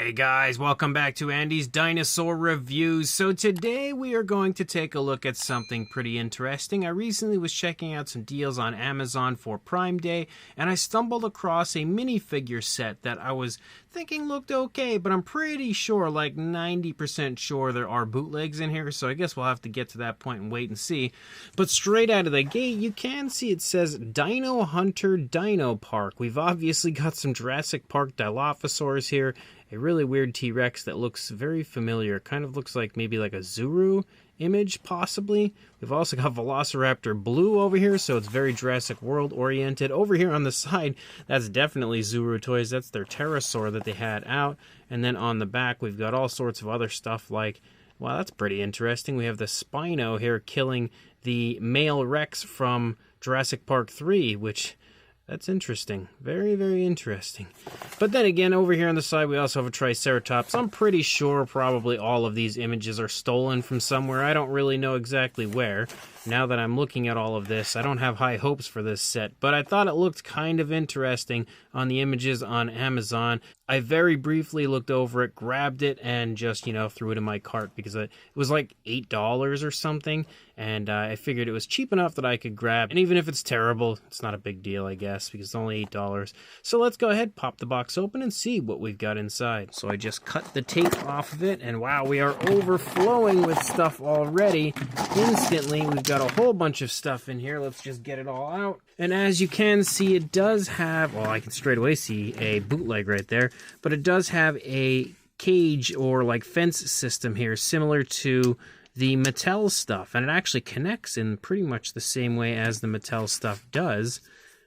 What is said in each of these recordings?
Hey guys, welcome back to Andy's Dinosaur Reviews. So today we are going to take a look at something pretty interesting. I recently was checking out some deals on Amazon for Prime Day, and I stumbled across a minifigure set that I was thinking looked okay, but I'm pretty sure, like 90% sure, there are bootlegs in here, so I guess we'll have to get to that point and wait and see. But straight out of the gate, you can see it says Dino Hunter Dino Park. We've obviously got some Jurassic Park Dilophosaurs here, a really weird T-Rex that looks very familiar. Kind of looks like maybe like a Zuru image, possibly. We've also got Velociraptor Blue over here, so it's very Jurassic World oriented. Over here on the side, that's definitely Zuru toys. That's their pterosaur that they had out. And then on the back, we've got all sorts of other stuff like, wow, that's pretty interesting. We have the Spino here killing the male Rex from Jurassic Park 3, which... that's interesting. Very, very interesting. But then again, over here on the side, we also have a Triceratops. I'm pretty sure probably all of these images are stolen from somewhere. I don't really know exactly where. Now that I'm looking at all of this, I don't have high hopes for this set, but I thought it looked kind of interesting on the images on Amazon. I very briefly looked over it, grabbed it, and just, threw it in my cart because it was like $8 or something, and I figured it was cheap enough that I could grab. And even if it's terrible, it's not a big deal, I guess, because it's only $8. So let's go ahead, pop the box open, and see what we've got inside. So I just cut the tape off of it, and wow, we are overflowing with stuff already. Instantly, we've got a whole bunch of stuff in here. Let's just get it all out. And as you can see, it does have, well, I can straight away see a bootleg right there, but it does have a cage or like fence system here, similar to the Mattel stuff, and it actually connects in pretty much the same way as the Mattel stuff does.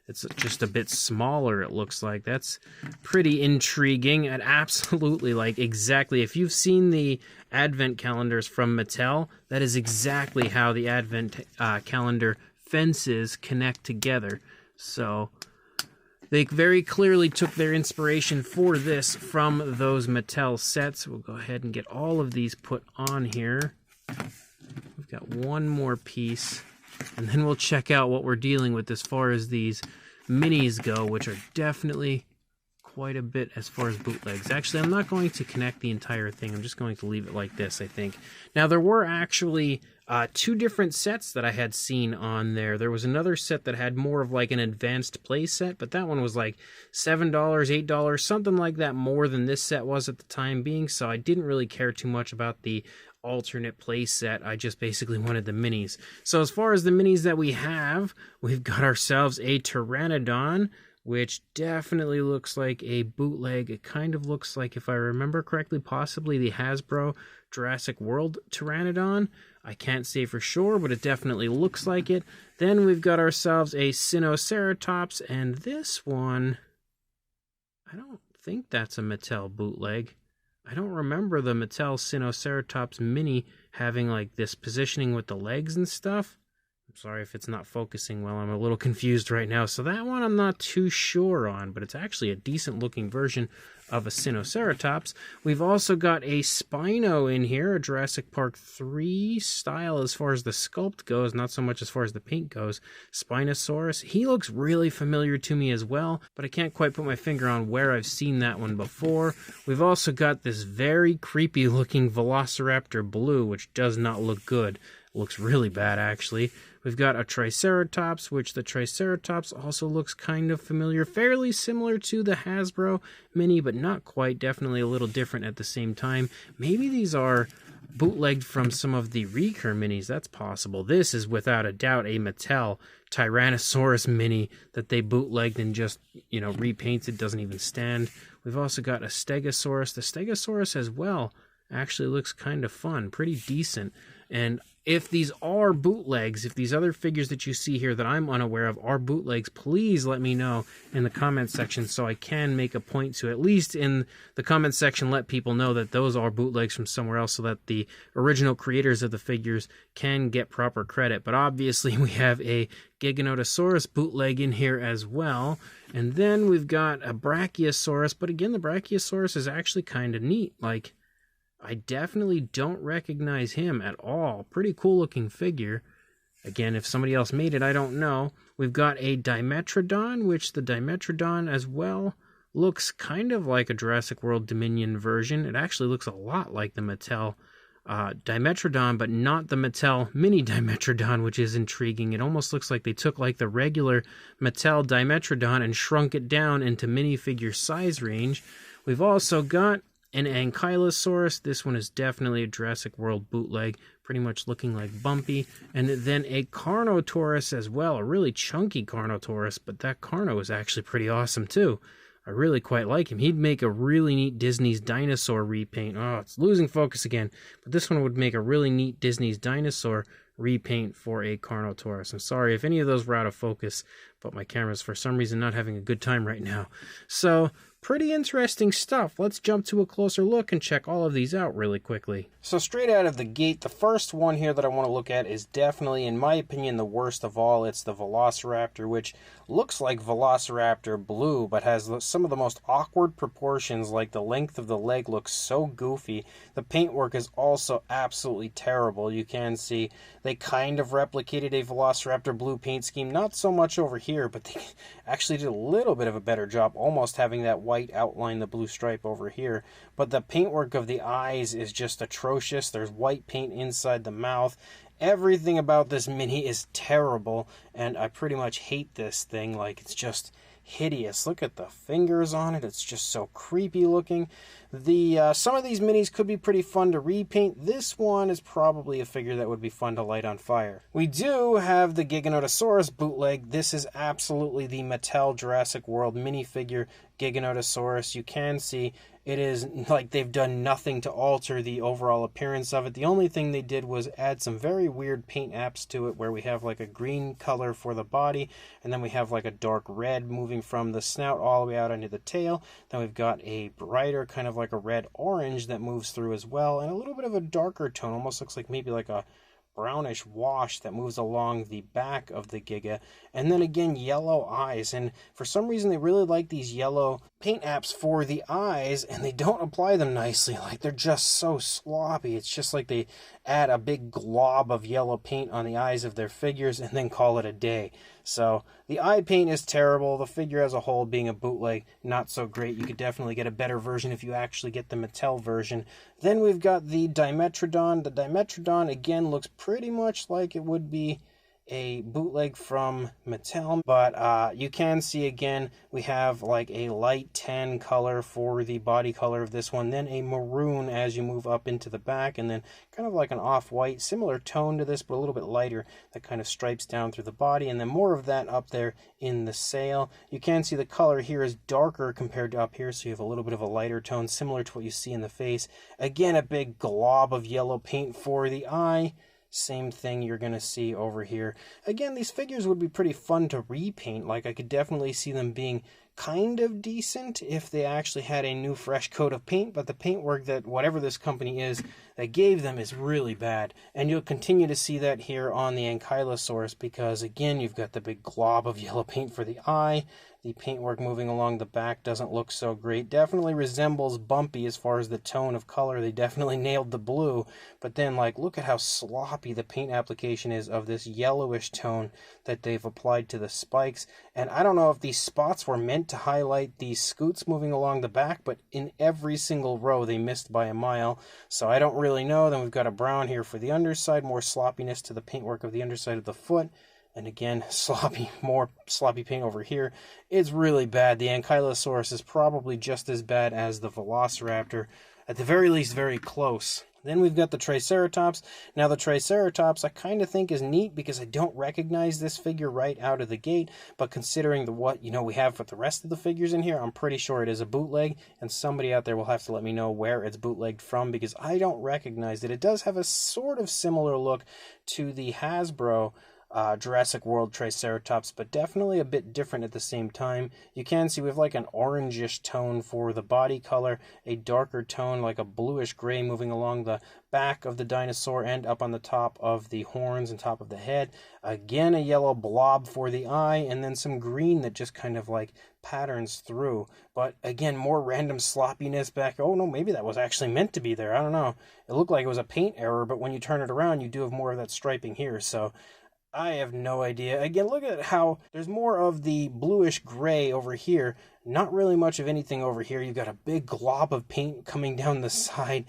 It's just a bit smaller, it looks like. That's pretty intriguing, and absolutely, like, exactly. If you've seen the advent calendars from Mattel, that is exactly how the advent calendar fences connect together. So they very clearly took their inspiration for this from those Mattel sets. We'll go ahead and get all of these put on here. We've got one more piece, and then we'll check out what we're dealing with as far as these minis go, which are definitely quite a bit as far as bootlegs. Actually, I'm not going to connect the entire thing. I'm just going to leave it like this, I think. Now, there were actually two different sets that I had seen on there. There was another set that had more of like an advanced play set, but that one was like $7, $8, something like that, more than this set was at the time being, so I didn't really care too much about the alternate play set. I just basically wanted the minis. So as far as the minis that we have, we've got ourselves a Pteranodon, which definitely looks like a bootleg. It kind of looks like, if I remember correctly, possibly the Hasbro Jurassic World Pteranodon. I can't say for sure, but it definitely looks like it. Then we've got ourselves a Sinoceratops, and this one, I don't think that's a Mattel bootleg. I don't remember the Mattel Sinoceratops mini having like this positioning with the legs and stuff. I'm sorry if it's not focusing well. I'm a little confused right now. So that one I'm not too sure on, but it's actually a decent looking version of a Sinoceratops. We've also got a Spino in here, a Jurassic Park 3 style as far as the sculpt goes, not so much as far as the paint goes. Spinosaurus, he looks really familiar to me as well, but I can't quite put my finger on where I've seen that one before. We've also got this very creepy looking Velociraptor Blue, which does not look good. It looks really bad, actually. We've got a Triceratops, which the Triceratops also looks kind of familiar, fairly similar to the Hasbro mini, but not quite, definitely a little different at the same time. Maybe these are bootlegged from some of the Recur minis, that's possible. This is without a doubt a Mattel Tyrannosaurus mini that they bootlegged and just, repainted, doesn't even stand. We've also got a Stegosaurus. The Stegosaurus as well actually looks kind of fun, pretty decent. And if these are bootlegs, if these other figures that you see here that I'm unaware of are bootlegs, please let me know in the comment section so I can make a point to, at least in the comment section, let people know that those are bootlegs from somewhere else so that the original creators of the figures can get proper credit. But obviously we have a Giganotosaurus bootleg in here as well. And then we've got a Brachiosaurus, but again, the Brachiosaurus is actually kind of neat. Like, I definitely don't recognize him at all. Pretty cool looking figure. Again, if somebody else made it, I don't know. We've got a Dimetrodon, which the Dimetrodon as well looks kind of like a Jurassic World Dominion version. It actually looks a lot like the Mattel Dimetrodon, but not the Mattel Mini Dimetrodon, which is intriguing. It almost looks like they took like the regular Mattel Dimetrodon and shrunk it down into minifigure size range. We've also got an Ankylosaurus. This one is definitely a Jurassic World bootleg, pretty much looking like Bumpy. And then a Carnotaurus as well, a really chunky Carnotaurus, but that Carno is actually pretty awesome too. I really quite like him. He'd make a really neat Disney's Dinosaur repaint. Oh, it's losing focus again. But this one would make a really neat Disney's Dinosaur repaint for a Carnotaurus. I'm sorry if any of those were out of focus, but my camera's for some reason not having a good time right now. So, pretty interesting stuff. Let's jump to a closer look and check all of these out really quickly. So straight out of the gate, the first one here that I want to look at is definitely, in my opinion, the worst of all. It's the Velociraptor, which looks like Velociraptor blue, but has some of the most awkward proportions, like the length of the leg looks so goofy. The paintwork is also absolutely terrible. You can see they kind of replicated a Velociraptor blue paint scheme, not so much over here, but they actually did a little bit of a better job, almost having that white outline, the blue stripe over here. But the paintwork of the eyes is just atrocious. There's white paint inside the mouth. Everything about this mini is terrible, and I pretty much hate this thing. Like, it's just hideous. Look at the fingers on it. It's just so creepy looking. Some of these minis could be pretty fun to repaint. This one is probably a figure that would be fun to light on fire. We do have the Giganotosaurus bootleg. This is absolutely the Mattel Jurassic World minifigure Giganotosaurus. You can see it is like they've done nothing to alter the overall appearance of it. The only thing they did was add some very weird paint apps to it, where we have like a green color for the body, and then we have like a dark red moving from the snout all the way out into the tail. Then we've got a brighter kind of like a red orange that moves through as well, and a little bit of a darker tone, almost looks like maybe like a brownish wash that moves along the back of the Giga, and then again yellow eyes. And for some reason they really like these yellow paint apps for the eyes, and they don't apply them nicely. Like, they're just so sloppy. It's just like they add a big glob of yellow paint on the eyes of their figures and then call it a day. So the eye paint is terrible. The figure as a whole, being a bootleg, not so great. You could definitely get a better version if you actually get the Mattel version. Then we've got the Dimetrodon. The Dimetrodon, again, looks pretty much like it would be a bootleg from Mattel, but you can see again we have like a light tan color for the body color of this one, then a maroon as you move up into the back, and then kind of like an off-white, similar tone to this but a little bit lighter, that kind of stripes down through the body, and then more of that up there in the sail. You can see the color here is darker compared to up here, so you have a little bit of a lighter tone similar to what you see in the face. Again, a big glob of yellow paint for the eye. Same thing you're going to see over here. Again, these figures would be pretty fun to repaint. Like, I could definitely see them being kind of decent if they actually had a new fresh coat of paint, but the paintwork that whatever this company is that gave them is really bad. And you'll continue to see that here on the Ankylosaurus, because again, you've got the big glob of yellow paint for the eye. The paintwork moving along the back doesn't look so great. Definitely resembles Bumpy as far as the tone of color. They definitely nailed the blue. But then, like, look at how sloppy the paint application is of this yellowish tone that they've applied to the spikes. And I don't know if these spots were meant to highlight these scoots moving along the back, but in every single row they missed by a mile. So I don't really know. Then we've got a brown here for the underside, more sloppiness to the paintwork of the underside of the foot. And again, more sloppy paint over here. It's really bad. The Ankylosaurus is probably just as bad as the Velociraptor. At the very least, very close. Then we've got the Triceratops. Now the Triceratops I kind of think is neat because I don't recognize this figure right out of the gate. But considering what we have with the rest of the figures in here, I'm pretty sure it is a bootleg. And somebody out there will have to let me know where it's bootlegged from, because I don't recognize it. It does have a sort of similar look to the Hasbro Jurassic World Triceratops, but definitely a bit different at the same time. You can see we have like an orangish tone for the body color, a darker tone like a bluish gray moving along the back of the dinosaur and up on the top of the horns and top of the head. Again, a yellow blob for the eye, and then some green that just kind of like patterns through. But again, more random sloppiness back. Oh no, maybe that was actually meant to be there. I don't know. It looked like it was a paint error, but when you turn it around, you do have more of that striping here. So I have no idea. Again, look at how there's more of the bluish gray over here, Not really much of anything over here. You've got a big glob of paint coming down the side.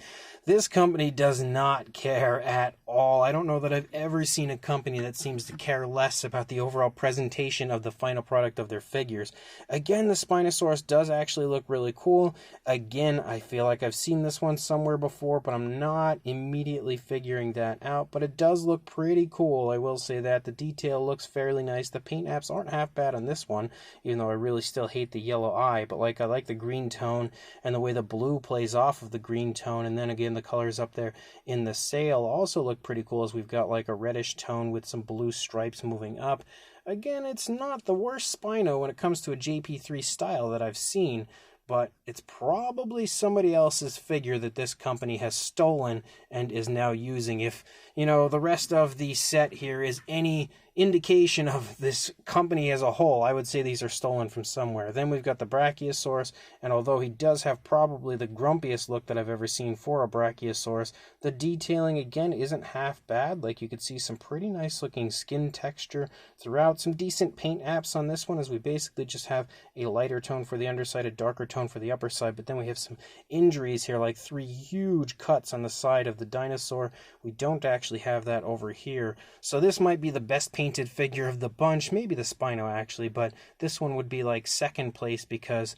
This company does not care at all. I don't know that I've ever seen a company that seems to care less about the overall presentation of the final product of their figures. Again, the Spinosaurus does actually look really cool. Again, I feel like I've seen this one somewhere before, but I'm not immediately figuring that out. But it does look pretty cool, I will say that. The detail looks fairly nice. The paint apps aren't half bad on this one, even though I really still hate the yellow eye. But I like the green tone and the way the blue plays off of the green tone. And then again, the colors up there in the sail also look pretty cool, as we've got like a reddish tone with some blue stripes moving up. Again, it's not the worst Spino when it comes to a JP3 style that I've seen, but it's probably somebody else's figure that this company has stolen and is now using. If, the rest of the set here is any indication of this company as a whole, I would say these are stolen from somewhere. Then we've got the Brachiosaurus, and although he does have probably the grumpiest look that I've ever seen for a Brachiosaurus, the detailing again isn't half bad. Like, you could see some pretty nice looking skin texture throughout, some decent paint apps on this one, as we basically just have a lighter tone for the underside, a darker tone for the upper side, but then we have some injuries here, like 3 huge cuts on the side of the dinosaur. We don't actually have that over here, so this might be the best painted figure of the bunch, maybe the Spino actually, but this one would be like second place because,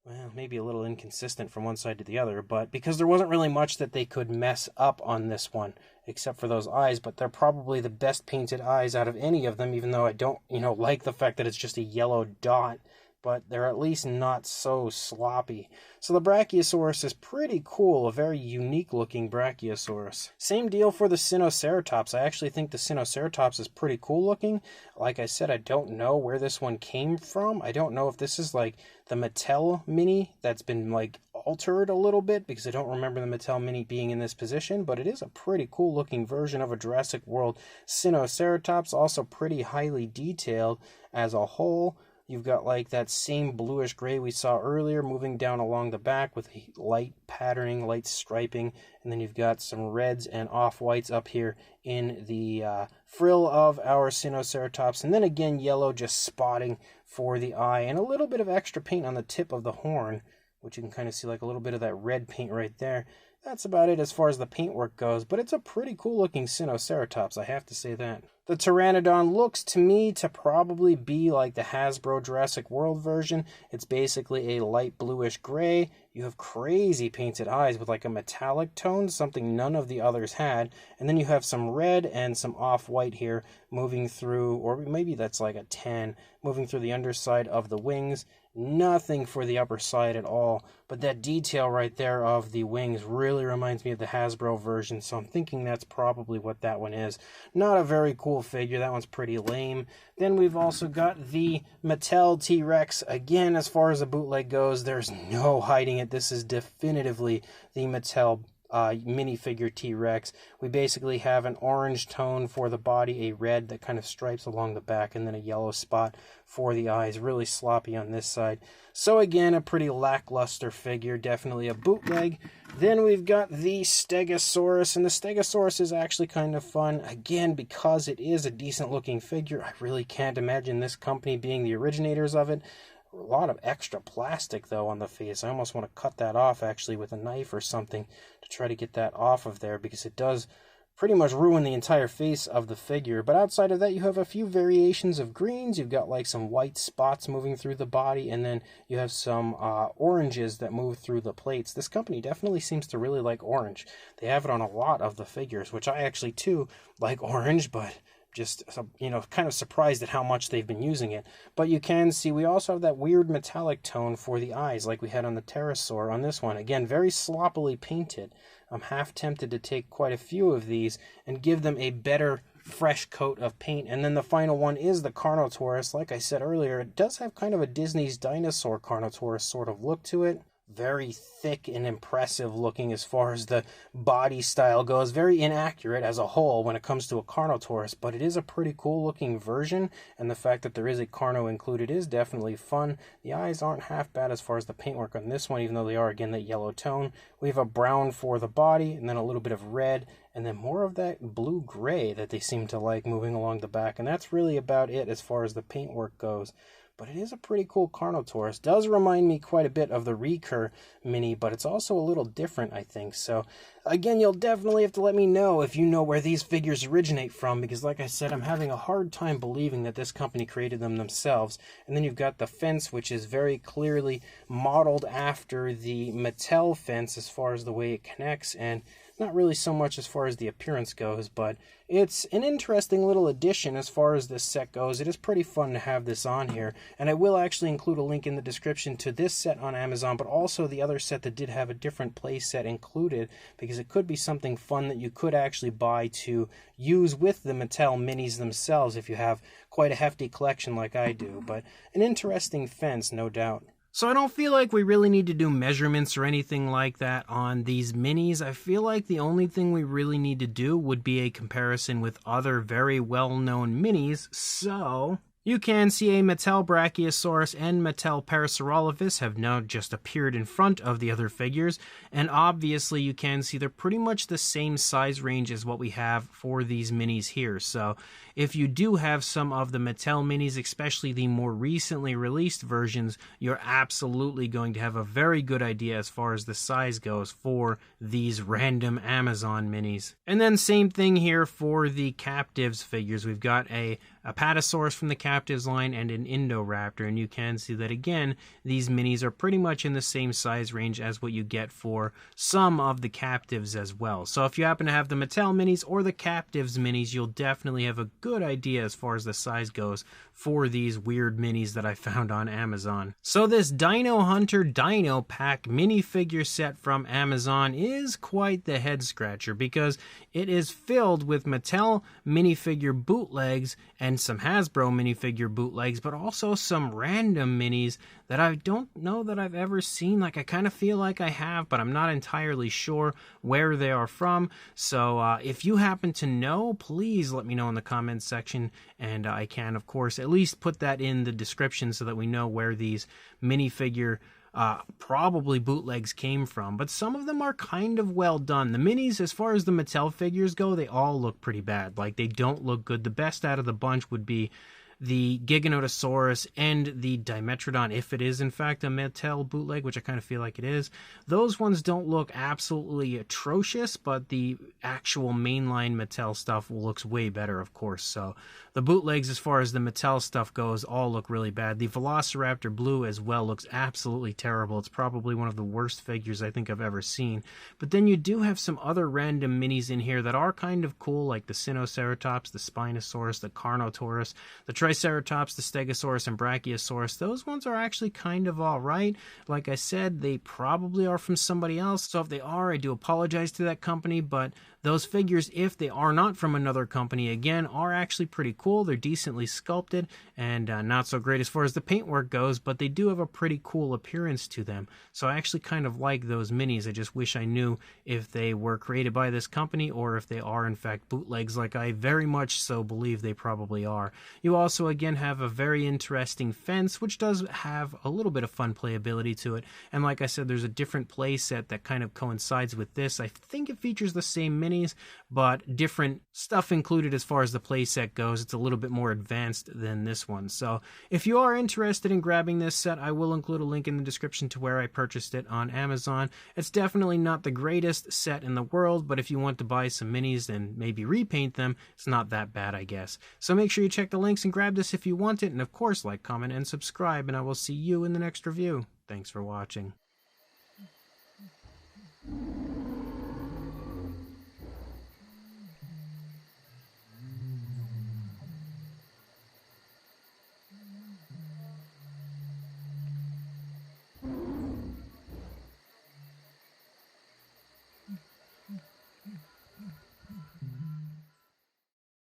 well, maybe a little inconsistent from one side to the other, but because there wasn't really much that they could mess up on this one, except for those eyes. But they're probably the best painted eyes out of any of them, even though I don't, like the fact that it's just a yellow dot, but they're at least not so sloppy. So the Brachiosaurus is pretty cool, a very unique looking Brachiosaurus. Same deal for the Sinoceratops. I actually think the Sinoceratops is pretty cool looking. Like I said, I don't know where this one came from. I don't know if this is like the Mattel Mini that's been altered a little bit, because I don't remember the Mattel Mini being in this position, but it is a pretty cool looking version of a Jurassic World Sinoceratops, also pretty highly detailed as a whole. You've got that same bluish gray we saw earlier moving down along the back with light patterning, light striping, and then you've got some reds and off-whites up here in the frill of our Sinoceratops, and then again yellow just spotting for the eye, and a little bit of extra paint on the tip of the horn, which you can kind of see a little bit of that red paint right there. That's about it as far as the paintwork goes, but it's a pretty cool looking Sinoceratops, I have to say that. The Pteranodon looks to me to probably be like the Hasbro Jurassic World version. It's basically a light bluish gray. You have crazy painted eyes with a metallic tone, something none of the others had. And then you have some red and some off-white here moving through, or maybe that's like a 10, moving through the underside of the wings. Nothing for the upper side at all, but that detail right there of the wings really reminds me of the Hasbro version, so I'm thinking that's probably what that one is. Not a very cool figure, that one's pretty lame. Then we've also got the Mattel T-Rex. Again, as far as the bootleg goes, there's no hiding it. This is definitively the Mattel minifigure T-Rex. We basically have an orange tone for the body, a red that kind of stripes along the back, and then a yellow spot for the eyes. Really sloppy on this side. So again, a pretty lackluster figure, definitely a bootleg. Then we've got the Stegosaurus, and the Stegosaurus is actually kind of fun. Again, because it is a decent looking figure, I really can't imagine this company being the originators of it. A lot of extra plastic, though, on the face. I almost want to cut that off, actually, with a knife or something to try to get that off of there, because it does pretty much ruin the entire face of the figure. But outside of that, you have a few variations of greens. You've got some white spots moving through the body, and then you have some oranges that move through the plates. This company definitely seems to really like orange. They have it on a lot of the figures, which I actually, too, like orange, but just, kind of surprised at how much they've been using it. But you can see we also have that weird metallic tone for the eyes like we had on the Pterosaur on this one. Again, very sloppily painted. I'm half tempted to take quite a few of these and give them a better fresh coat of paint. And then the final one is the Carnotaurus. Like I said earlier, it does have kind of a Disney's Dinosaur Carnotaurus sort of look to it. Very thick and impressive looking as far as the body style goes. Very inaccurate as a whole when it comes to a Carnotaurus, but it is a pretty cool looking version, and the fact that there is a Carno included is definitely fun. The eyes aren't half bad as far as the paintwork on this one, even though they are, again, that yellow tone. We have a brown for the body, and then a little bit of red, and then more of that blue-gray that they seem to like moving along the back, and that's really about it as far as the paintwork goes. but it is a pretty cool Carnotaurus. Does remind me quite a bit of the Recur mini, but it's also a little different, I think. So again, you'll definitely have to let me know if you know where these figures originate from, because like I said, I'm having a hard time believing that this company created them themselves. And then you've got the fence, which is very clearly modeled after the Mattel fence as far as the way it connects, and not really so much as far as the appearance goes, but it's an interesting little addition as far as this set goes. It is pretty fun to have this on here, and I will actually include a link in the description to this set on Amazon, but also the other set that did have a different play set included, because it could be something fun that you could actually buy to use with the Mattel minis themselves if you have quite a hefty collection like I do. But an interesting fence, no doubt. So I don't feel like we really need to do measurements or anything like that on these minis. I feel like the only thing we really need to do would be a comparison with other very well-known minis. So you can see a Mattel Brachiosaurus and Mattel Parasaurolophus have now just appeared in front of the other figures, and obviously you can see they're pretty much the same size range as what we have for these minis here. So if you do have some of the Mattel minis, especially the more recently released versions, you're absolutely going to have a very good idea as far as the size goes for these random Amazon minis. And then same thing here for the Captives figures. We've got a Apatosaurus from the Captives line and an Indoraptor, and you can see that again, these minis are pretty much in the same size range as what you get for some of the Captives as well. So if you happen to have the Mattel minis or the Captives minis, you'll definitely have a good idea as far as the size goes for these weird minis that I found on Amazon. So this Dino Hunter Dino Pack minifigure set from Amazon is quite the head scratcher, because it is filled with Mattel minifigure bootlegs and some Hasbro minifigure bootlegs, but also some random minis that I don't know that I've ever seen. Like, I kind of feel like I have, but I'm not entirely sure where they are from. So if you happen to know, please let me know in the comments section, and I can, of course, at least put that in the description so that we know where these minifigure probably bootlegs came from. But some of them are kind of well done. The minis, as far as the Mattel figures go, they all look pretty bad. Like, they don't look good. The best out of the bunch would be the Giganotosaurus and the Dimetrodon, if it is in fact a Mattel bootleg, which I kind of feel like it is. Those ones don't look absolutely atrocious, but the actual mainline Mattel stuff looks way better, of course. So the bootlegs, as far as the Mattel stuff goes, all look really bad. The Velociraptor Blue as well looks absolutely terrible. It's probably one of the worst figures I think I've ever seen. But then you do have some other random minis in here that are kind of cool, like the Sinoceratops, the Spinosaurus, the Carnotaurus, the Triceratops, the Stegosaurus, and Brachiosaurus. Those ones are actually kind of all right. Like I said, they probably are from somebody else, so if they are, I do apologize to that company, but those figures, if they are not from another company, again, are actually pretty cool. They're decently sculpted and not so great as far as the paintwork goes, but they do have a pretty cool appearance to them. So I actually kind of like those minis. I just wish I knew if they were created by this company or if they are in fact bootlegs, like I very much so believe they probably are. You also again have a very interesting fence, which does have a little bit of fun playability to it. And like I said, there's a different play set that kind of coincides with this. I think it features the same minis, but different stuff included as far as the playset goes. It's a little bit more advanced than this one. So if you are interested in grabbing this set, I will include a link in the description to where I purchased it on Amazon. It's definitely not the greatest set in the world, but if you want to buy some minis and maybe repaint them, it's not that bad, I guess. So make sure you check the links and grab this if you want it, and of course, like, comment, and subscribe, and I will see you in the next review. Thanks for watching.